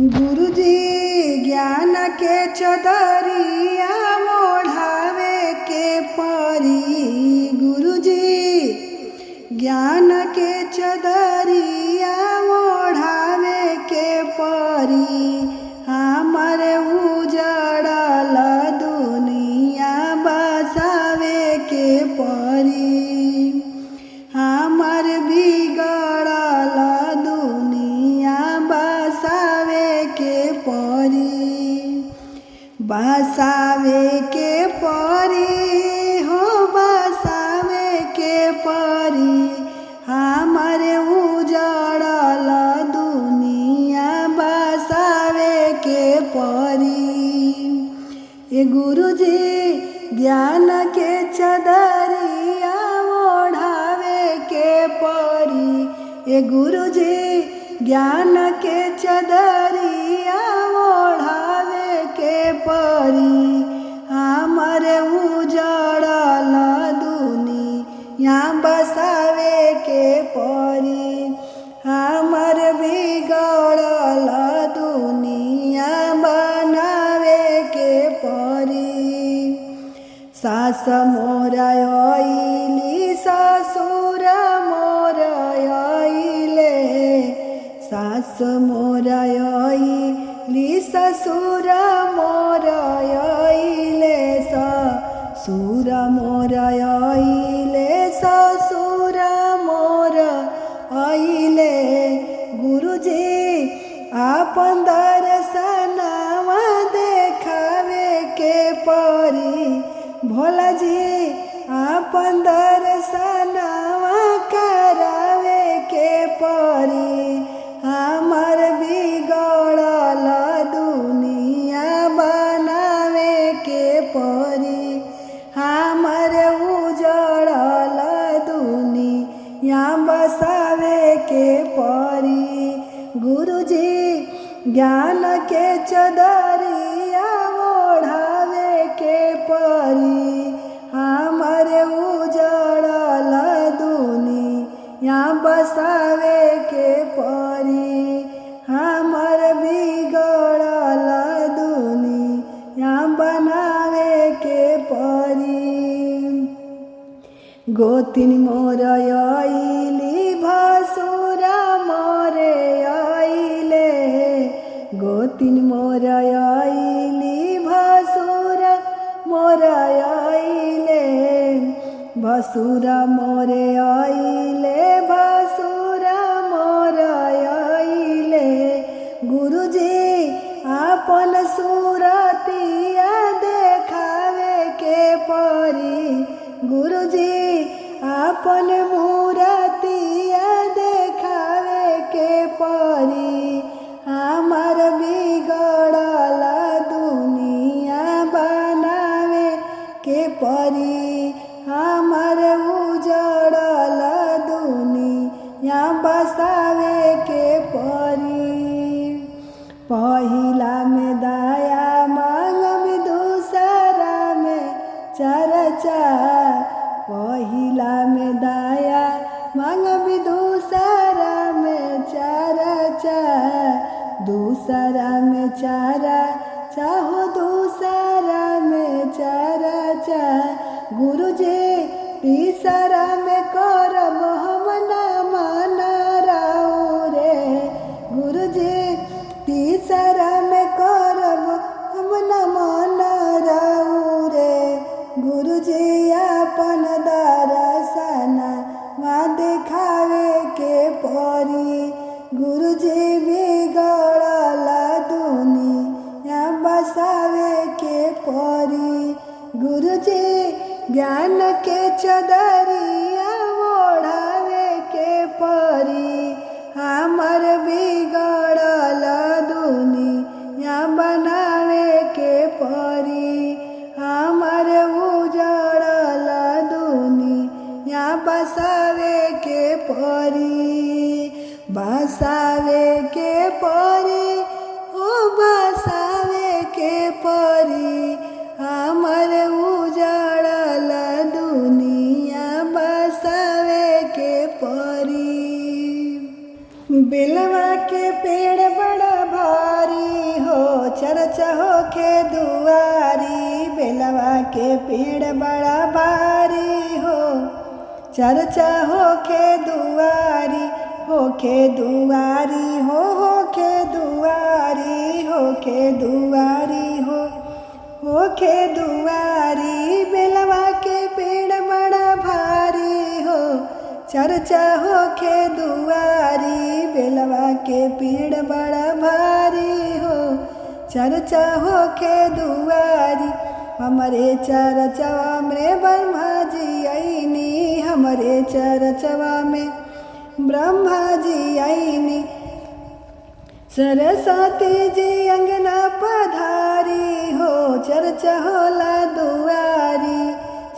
गुरुजी ज्ञान के चदरिया ओढ़ावे के परी। गुरुजी ज्ञान के चदरिया ओढ़ावे के परी। हमर उजड़ल दुनिया बसावे के परी। हमर बिगड़ल दुनिया बसावे के परी। बसावे के परी हो बसावे के परी। हमर उजड़ल दुनिया बसावे के परी। ए गुरुजी ज्ञान के चदरिया ओढ़ावे के परी। ए गुरुजी ज्ञान के चदरिया ओढ़ावे के परी। हमर उजड़ल दुनिया बसावे के परी। हमर बिगड़ल दुनिया बनावे के परी। सास मोर आइली ससुर मोर आइले। सास मोर आइली ससुर मोर आइले। ससुर मोर आइले ससुर मोर आइले। गुरुजी आपन दर्शनवा देखावे के परी। भोलाजी आपन दर्शनवा करावे के परी। हमर बिगड़ल दुनिया बनावे के परी। हमर उजड़ल दुनिया बसावे के परी। गुरुजी ज्ञान के चदरिया ओढ़ावे के परी। हमर उजड़ल दुनिया बसावे के परी। हमर बिगड़ल दुनिया बनावे के परी। गोतिन मोर आइली भसुर मोर आइले। गोतिन मोर आइली भसुर मोर आइले। भसुर मोर आइले भसुर मोर आइले। गुरुजी आपन सूरतिया देखावे के परी। गुरुजी आपन मूरतिया देखावे के परी। हमर बिगड़ल दुनिया बनावे के परी। हमर उजड़ल दुनिया बसावे के परी। पहिला में दया मांगब दूसरा में चर्चा। पहिला में दया मांगब दूसरा में चर्चा। दूसरा में चर्चा हो दूसरा में चर्चा। गुरुजी तीसरा में करब हम ना माना राउ रे। गुरुजी तीसरा में करब हम ना माना राउ रे। गुरुजी आपन दर्शनवा देखावे के परी। गुरुजी बिगड़ल दुनिया बसावे के परी। गुरुजी ज्ञान के चदरिया ओढ़ावे के परी। हमर बिगड़ल दुनिया बनावे के परी। हमर उजड़ल दुनिया बसावे के परी। बसावे के परी ओ बसावे के परी। हमर उजड़ल दुनिया बेलवा के पेड़ बड़ा भारी हो। चर्चा होखे दुआरी होखे दुआरी होखे दुआरी होखे दुआरी होखे दुआरी। बेलवा के पेड़ बड़ा भारी हो। चर्चा होखे दुआरी बेलवा के पेड़ बड़ा भारी हो। चर्चा होखे दुआरी। हमरे चरचवा में ब्रह्मा जी आईनी हमरे चरचवा में ब्रह्मा जी आईनी। सरस्वती जी अंगना पधारी हो। चर्चा होला दुआरी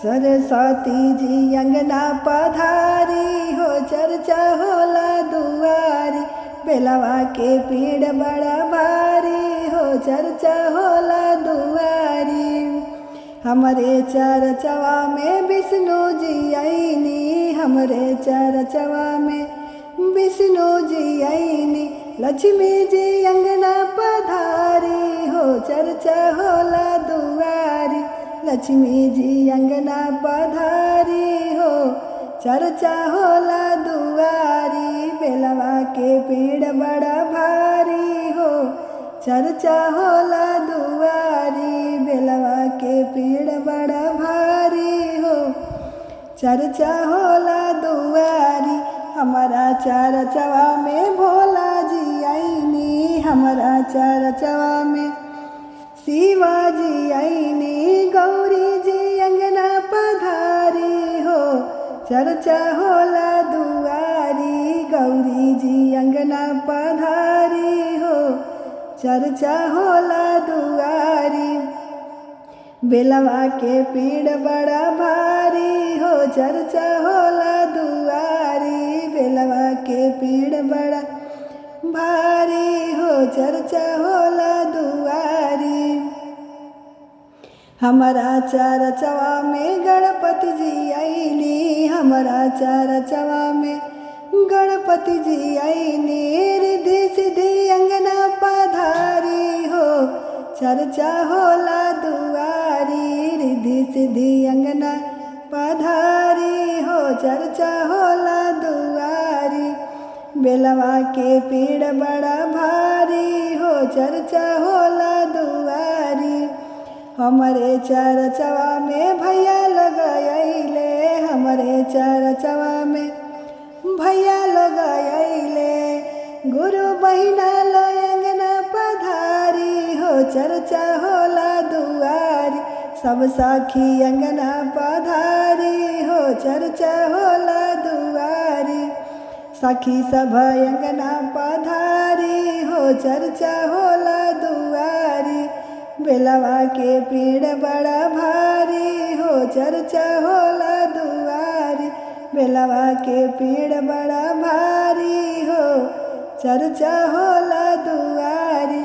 सरस्वती जी अंगना पधारी हो। चर्चा होला दुआरी बेलवा के पेड़ बड़ा भारी हो। चर्चा होला दुआरी। हमरे चरचवा में विष्णु जी आईनी हमरे चरचवा में विष्णु जी आईनी। लक्ष्मी जी अंगना पधारी हो। चर्चा होला दुआरी लक्ष्मी जी अंगना पधारी हो। चर्चा होला दुआरी बेलवा के पेड़ बड़ा भारी हो। चर्चा होला दुआरी बेलवा के पेड़ बड़ा भारी हो। चर्चा होला दुआरी। हमारा चरचवा में भोला जी आईनी हमारा चरचवा में शिवाजी आईनी। गौरी जी अंगना पधारी हो। चर्चा होला दुआरी गौरी जी अंगना पधारी हो। चर्चा होला दुआरी बेलवा के पेड़ बड़ा भारी हो। चर्चा होला दुआरी बेलवा के पेड़ बड़ा भारी हो। चर्चा होला दुआरी। हमारा चरचवा में गणपति जी आईनी हमारा चरचवा में गणपति जी आईनी। रिद्धि सिद्धि अंगना पधारी हो। चर्चा होला दुआरी रिद्धि सिद्धि अंगना पधारी हो। चर्चा होला दुआरी बेलवा के पेड़ बड़ा भारी हो। चर्चा होला दुआरी। हमरे चरचवा में भैया लोग आइले हमरे चरचवा में भैया लोग आइले। गुरु बहिना लो अंगना पधारी हो। चर्चा होला दुआरी सब साखी अंगना पधारी हो। चर्चा होला दुआरी सखी सब अंगना पधारी हो। चर्चा होला दुआरी बेलवा के पेड़ बड़ा भारी हो। चर्चा होला दुआरी बेलवा के पेड़ बड़ा भारी हो। चर्चा होला दुआरी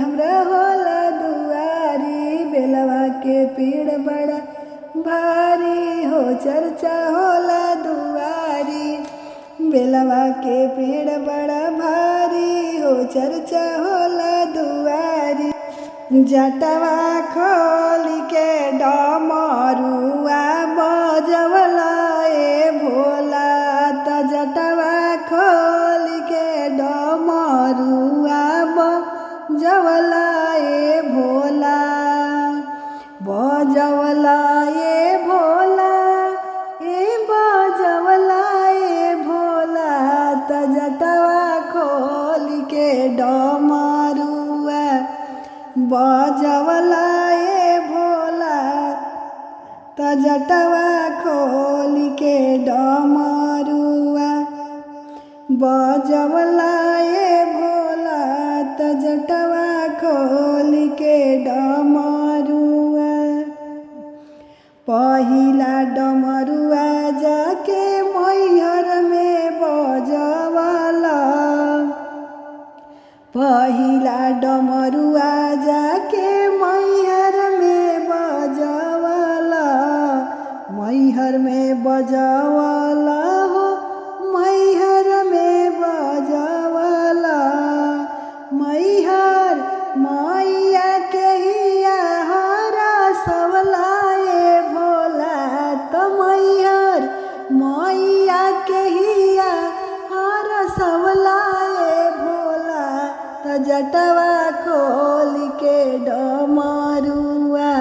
हमरा होला दुआरी बेलवा के पेड़ बड़ा भारी हो। चर्चा होला दुआरी बेलवा के पेड़ बड़ा भारी हो। चर्चा होला दुआरी। जटवा खोल के डमरुआ बजवला ए भोला त जटवा खोल के डमरुआ बजवला ए भोला बजवला ए भोला बजवला ए भोला त जटवा खोल के डमरुआ बजवला ए भोला त जटवा खोल के डमरुआ बजवला ए भोला त जटवा खोल के डमरुआ। पहिला डमरुआ जाके मैहर में बजवला पहिला डमरुआ जाके मैहर में बजवला मैहर में बजवला हो मैहर में बजवला मैहर मैया के हिया जटवा खोल के डमरुआ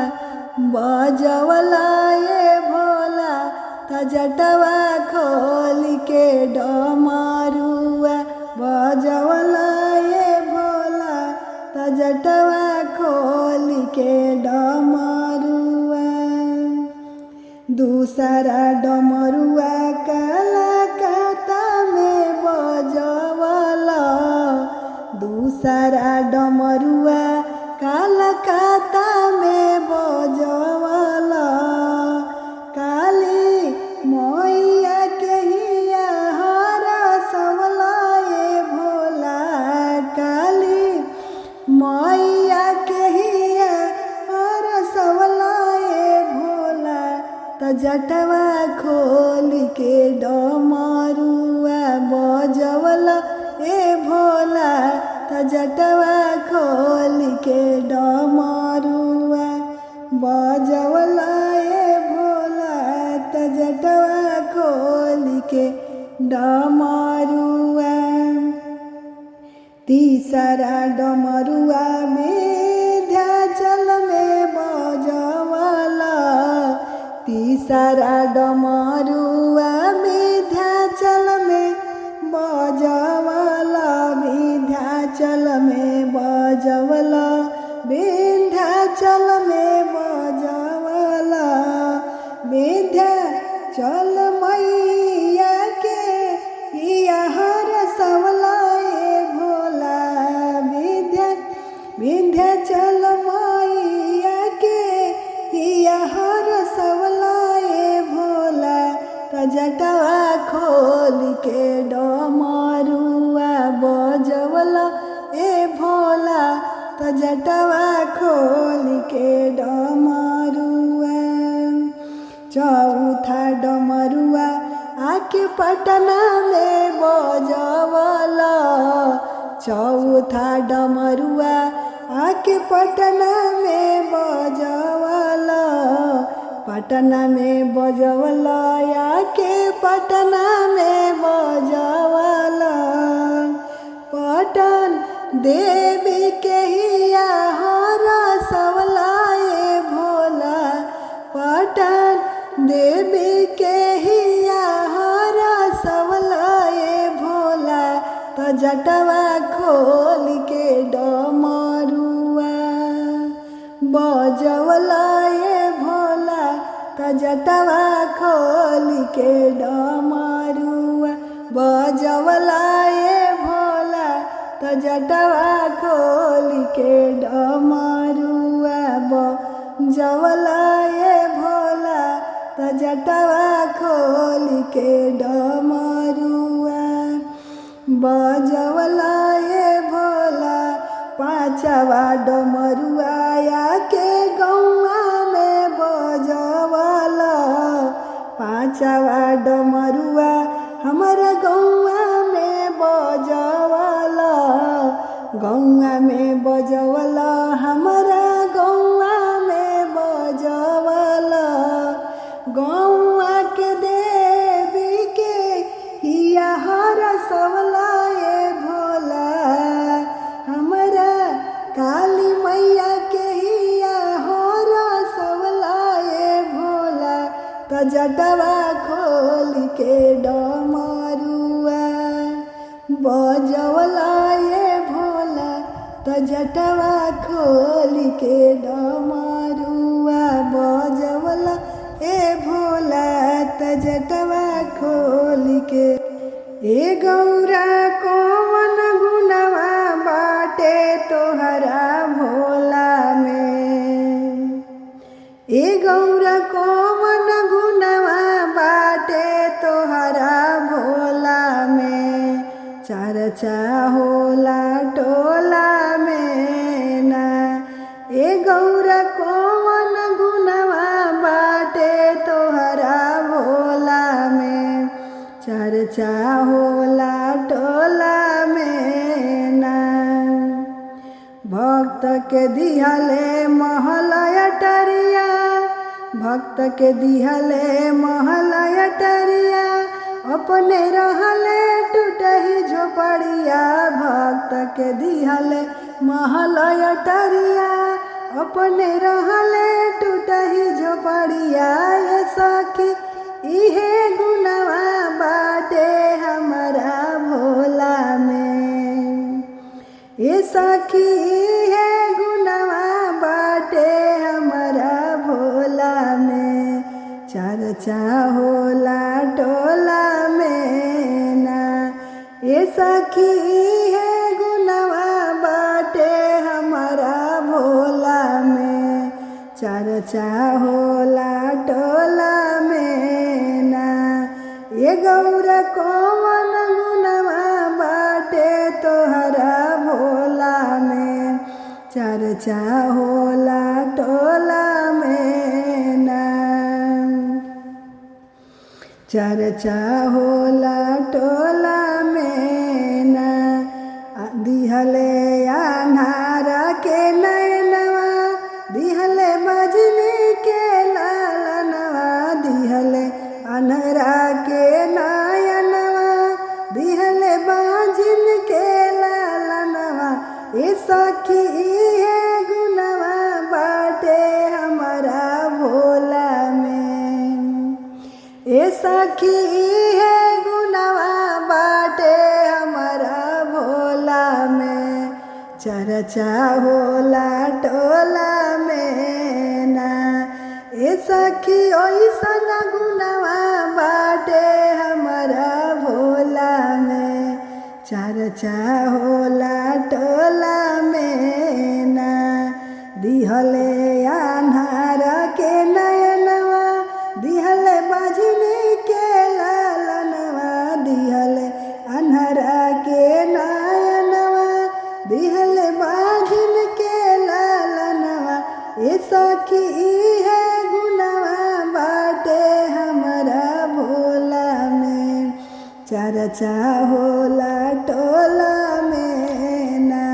बजवला ये भोला त जटवा खोल के डमरुआ बजवला ये भोला त जटवा खोल के डमरुआ दूसरा डमरुआ कलकत्ता में बजवला दूसरा डमरुआ कलकत्ता में बजवला काली मैया के हिया हरसवला ये भोला काली मैया के हिया हरसवला ये भोला त जटवा खोल के डमरुआ बजवला ए भोला त जटवा खोल के डमरुआ बजवला ए भोला त जटवा खोल के डमरुआ तीसरा डमरुआ विंध्याचल में बजवला तीसरा डमरुआ विंध्याचल में बजवला विंध्याचल में बजवला विंध्याचल में बजवला विंध्याचल मैया के हिया हरसवला ये भोला विंध्याचल मैया के हिया हरसवला ये भोला त जटवा खोल के डमरुआ बजवला ए भोला त जटवा खोल के डमरुआ चौथा डमरुआ आके पटना में बजवला चौथा डमरुआ आके पटना में बजवला पटना में बजवला आके पटना में बजवला पटन देवी के हिया हरसवला ये भोला पटन देवी के हिया हरसवला ये भोला त जटवा खोल के डमरुआ बजवला ये भोला त जटवा खोल के डमरुआ बजवला ये भोला त जटवा खोल के डमरुआ बजवला ये भोला त जटवा खोल के डमरुआ बजवला ये भोला पाँचवा डमरुआ के गौआ में बजवला पाँचवा डमरुआ हमारा गौआ में बजवला गौआ में बजवला हमारा गौआ में बजवला गौआ के देवी के हिया हरसवला ये भोला हमारा काली मैया के हिया हरसवला ये भोला त जटवा खोल के डमरुआ बजवला ये भोला त जटवा खोल के डमरुआ बजवला ए भोला त जटवा खोल के ए गौरा कौन गुनवा बाटे तोहरा भोला में ए गौरा कौन गुनवा बाटे तोहरा भोला में चर्चा होला टोला में ना ए गौरा कौन गुनवा बाटे तोहरा भोला में चर्चा होला टोला में ना भक्त के दिहले महल अटरिया भक्त के दिहले महल अटरिया अपने रहले टूटही झोपड़िया भक्त के दिहले महल अटरिया अपने रहले टूटही झोपड़िया ये सखी इहे गुनवा बाटे हमारा भोला में ये सखी इहे गुनवा बाटे हमारा भोला में चर्चा होला टोला में ना ये सखी इहे गुनवा बाटे हमारा भोला में चर्चा होला टोला में ना ये गौर कौन गुनवा बाटे तोहरा भोला में चर्चा होला टोला में ना चर्चा होला टोला में ना दिहले अन्हारा के नैनवा दिहले बजनी के लालनवा दिहले अन्हरा के नयनवा दिहले बाजिन के लालनवा ये सखी इहे गुनवा बाटे हमारा भोला में ये सखी इहे गुनवा बाटे हमारा भोला में चर्चा होला टोला में ना ये सखी ओइसन गुनवा बाटे हमारा भोला में चर्चा होला टोला में ना दिहले अन्हारा के नयनवा दिहले बजनी के लालनवा दिहले अन्हरा के नयनवा दिहले बाजिन के लालनवा ये सखी इहे गुनवा बाटे हमारा भोला में चर्चा होला टोला में ना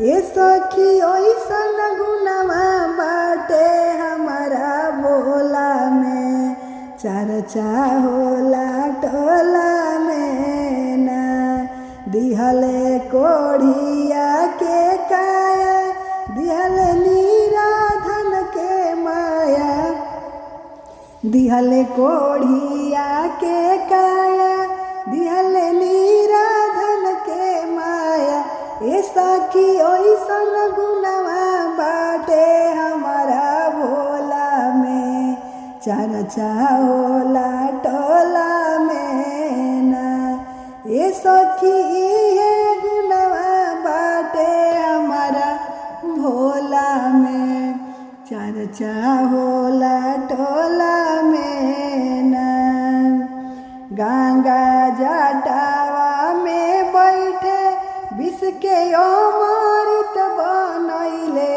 ये सखी ओइसन गुनवा बाटे हमारा भोला में चर्चा होला टोला में ना दिहले कोढ़िया के काया दिहले निराधन के माया दिहले कोढ़िया के काया दिहले निराधन के माया ये सखी ओइसन गुनवा बाटे हमारा भोला में चर्चा होला टोला में ना ये सखी इहे गुनवा बाटे हमारा भोला में चर्चा होला टोला में ना गंगा जटावा में बैठे विष के अमृत बनैले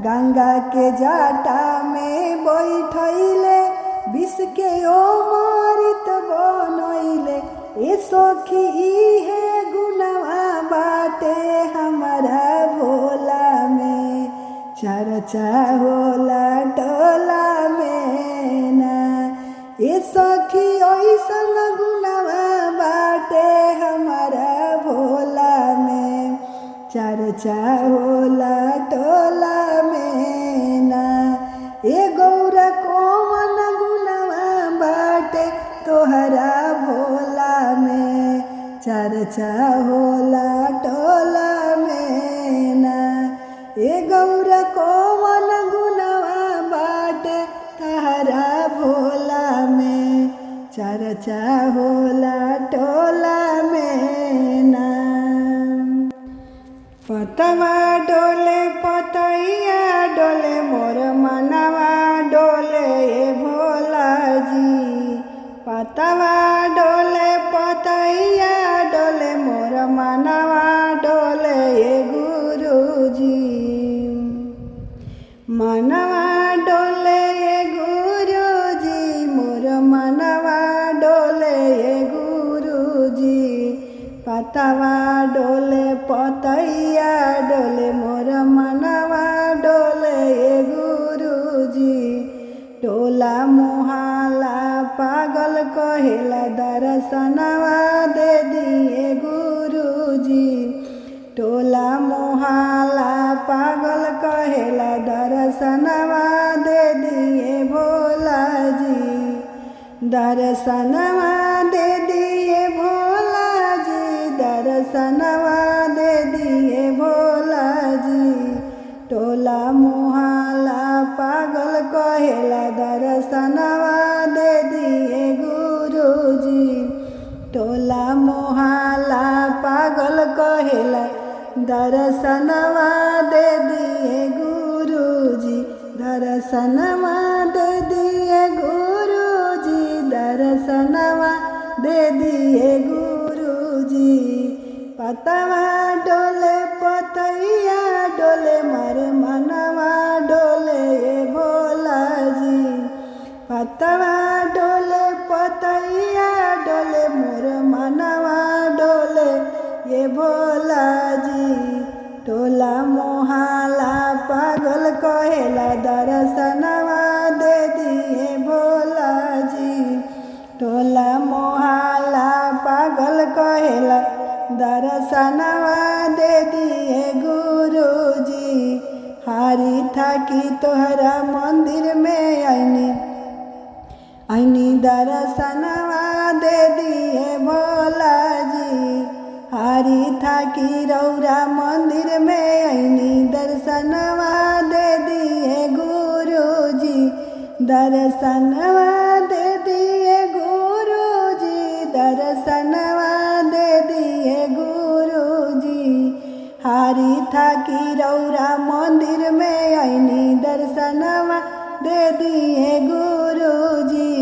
गंगा के जटा में बैठैले विष के अमृत बनैले ये सखी इहे गुनवा बाटे हमारा भोला में चर्चा होला टोला में ना ये सखी ओइसन गुनवा बाटे हमारा भोला में चर्चा होला टोला में ना ये गौर कौन गुनवा बाटे तोहरा भोला में चर्चा होला टोला में ना ये गौर कौन गुनवा बाटे तोहरा भोला में चर्चा होला टोला में ना पतवा डोले पतैया डोले मोर मनवा डोले ए भोला जी पतवा डोले पतैया डोले मोर मनवा डोले ए गुरुजी मनवा डोले ए गुरुजी मोर मनवा डोले ए गुरुजी पतवा डोले पतैया डोले मोर मनवा डोले ए गुरुजी टोला मोहल्ला पागल कहेला दर्शनवा दे दिए गुरुजी दर्शनवा दे दिए भोला जी, दर्शनवा दे दिए भोला जी, दर्शनवा दे दिए भोला जी। टोला मोहल्ला पागल कहेला दर्शनवा दे दिए गुरुजी, टोला मोहल्ला पागल कहेला दर्शनवा दे दिए गुरुजी, दर्शनवा दे दिए गुरुजी, दर्शनवा दे दिए गुरुजी। पतवा डोले पतैया डोले मर मनवा डोले भोला जी, पतवा डोले पतैया डोले मोर मनवा डोले ये भोला जी। टोला मोहल्ला पागल कहेला दर्शनवा दे दिए भोला जी, टोला मोहल्ला पागल कहेला दर्शनवा दे दिए गुरुजी। हारी थाकी तोहरा मंदिर में आईनी दर्शनवा दे दिए भोला जी, हारी थाकी रौरा मंदिर में आईनी दर्शनवा दे दिए गुरुजी, दर्शनवा दे दिए गुरुजी, दर्शनवा दे दिए गुरुजी। हारी थाकी रौरा मंदिर में आईनी दर्शनवा दे दिए गुरुजी।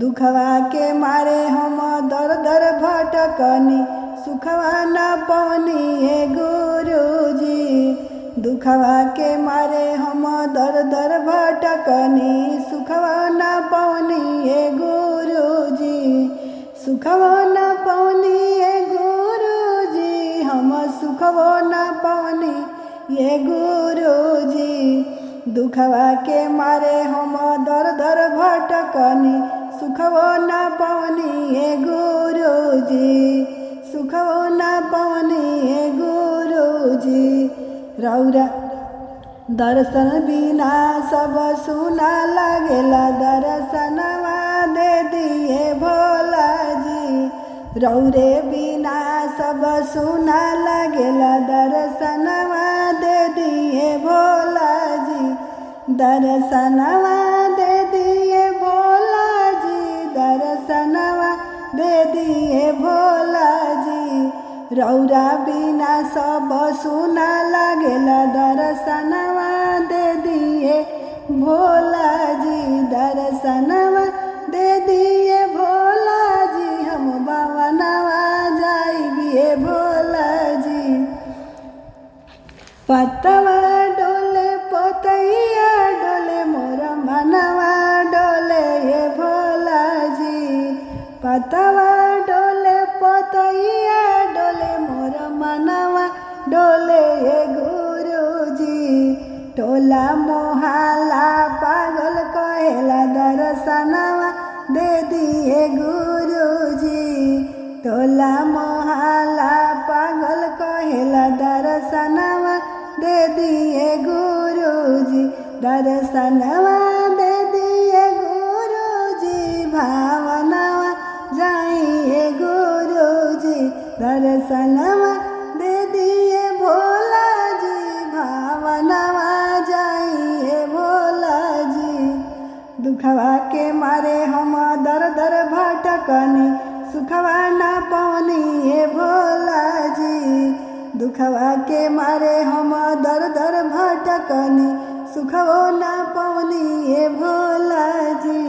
दुखवा के मारे हम दर दर भटकनी, सुखवा न पवनी है गुरुजी, दुखवा के मारे हम दर दर भटकनी, सुखवा न पवनी है गुरुजी, सुखवा न पवनी है गुरुजी, हम सुखवा न पवनी ये गुरुजी। दुखवा के मारे हम दर दर भटकनी, सुखवा न पवनी ये गुरुजी, सुखवा न पवनी ये गुरुजी। रौरा दर्शन बिना सब सुना लागेला दर्शनवा दे दिए भोला जी, रौरे बिना सब सुना लागेला दर्शनवा दे दिए भोला जी, दर्शनवा दे दिए भोला जी, दर्शनवा दे दिए भोला जी। रौरा बिना सब सुना लागेला दर्शनवा दे दिए भोला जी, दर्शनवा दे दिए भोला जी। हम बावनवा जाइबिए भोला जी, पतवा डोले पतैया डोले मोर मनवा डोले ये भोला जी, पतवा डोले पतैया डोले मोर मनवा डोले ये गुरुजी। टोला मोहल्ला पागल कहेला दर्शनवा दे दिए गुरुजी, टोला मोहल्ला पागल कहेला दर्शनवा दे दिए गुरुजी, दर्शनवा दे दिए गुरुजी। भावनवा जाइए गुरुजी, दर्शनवा दे दिए भोला जी, भावनवा जाइए भोला जी। दुखवा के मारे हम दर दर भटकनी, सुखवा न पवनी ये भोला जी, दुखवा के मारे हम दर दर भटकनी, सुखवा न पवनी ये भोला जी।